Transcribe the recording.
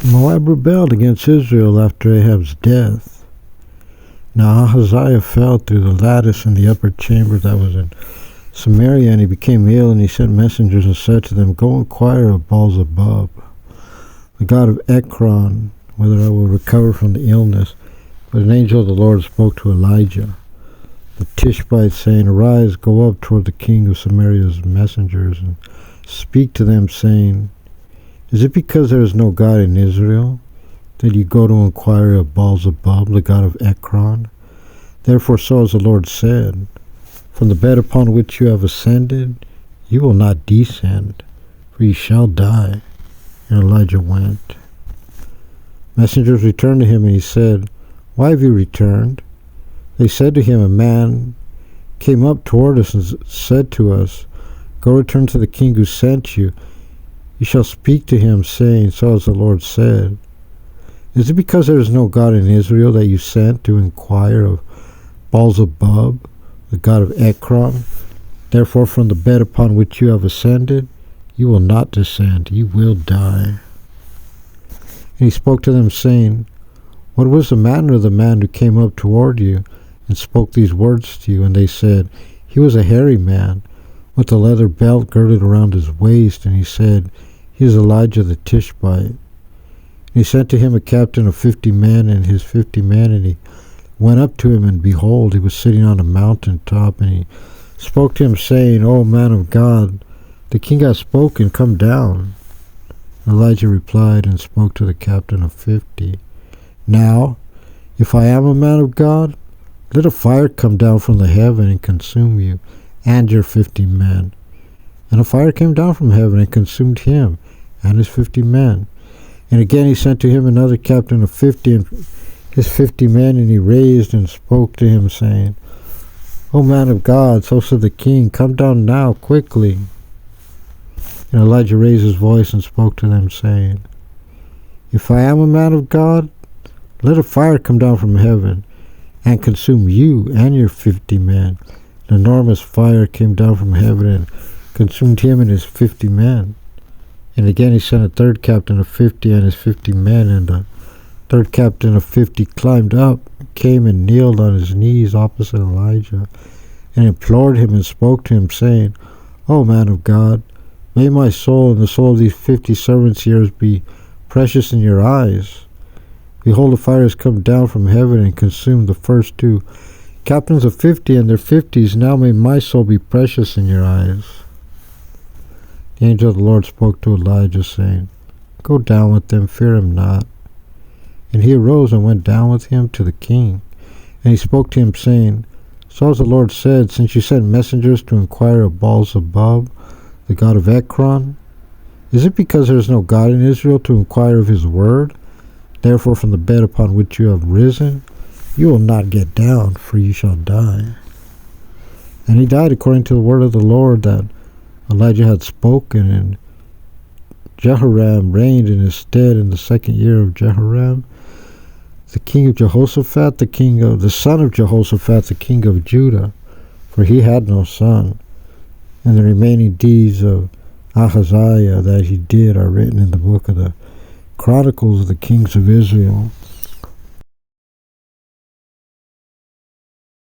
Moab rebelled against Israel after Ahab's death. Now Ahaziah fell through the lattice in the upper chamber that was in Samaria, and he became ill, and he sent messengers and said to them, "Go inquire of Baal-zebub, the god of Ekron, whether I will recover from the illness." But an angel of the Lord spoke to Elijah the Tishbite, saying, "Arise, go up toward the king of Samaria's messengers, and speak to them, saying, Is it because there is no God in Israel that you go to inquire of Baal-zebub, the god of Ekron? Therefore so as the Lord said, From the bed upon which you have ascended, you will not descend, for you shall die." And Elijah went. Messengers returned to him, and he said, "Why have you returned?" They said to him, "A man came up toward us and said to us, 'Go return to the king who sent you. You shall speak to him, saying, So as the Lord said, Is it because there is no God in Israel that you sent to inquire of Baal-zebub, the god of Ekron? Therefore from the bed upon which you have ascended, you will not descend, you will die." And he spoke to them, saying, "What was the manner of the man who came up toward you and spoke these words to you?" And they said, "He was a hairy man, with a leather belt girded around his waist." And he said, "He is Elijah the Tishbite." And he sent to him a captain of 50 men and his 50 men, and he went up to him, and behold, he was sitting on a mountain top. And he spoke to him, saying, "O man of God, the king has spoken, come down." And Elijah replied and spoke to the captain of 50, "Now, if I am a man of God, let a fire come down from the heaven and consume you and your 50 men." And a fire came down from heaven and consumed him and his 50 men. And again he sent to him another captain of 50 and his 50 men, and he raised and spoke to him, saying, "O man of God, so said the king, come down now quickly." And Elijah raised his voice and spoke to them, saying, "If I am a man of God, let a fire come down from heaven and consume you and your 50 men." An enormous fire came down from heaven and consumed him and his 50 men. And again he sent a third captain of 50 and his 50 men, and the third captain of 50 climbed up, came and kneeled on his knees opposite Elijah, and implored him and spoke to him, saying, "O man of God, may my soul and the soul of these 50 servants yours be precious in your eyes. Behold, the fire has come down from heaven and consumed the first 2 captains of 50 and their 50s. Now may my soul be precious in your eyes." The angel of the Lord spoke to Elijah, saying, "Go down with them, fear him not." And he arose and went down with him to the king. And he spoke to him, saying, "So as the Lord said, since you sent messengers to inquire of Baal-zebub, the god of Ekron, is it because there is no God in Israel to inquire of his word? Therefore from the bed upon which you have risen, you will not get down, for you shall die." And he died according to the word of the Lord that Elijah had spoken. And Jehoram reigned in his stead in the 2nd year of Jehoram, the king of Jehoshaphat, the son of Jehoshaphat, the king of Judah, for he had no son. And the remaining deeds of Ahaziah that he did are written in the book of the Chronicles of the kings of Israel.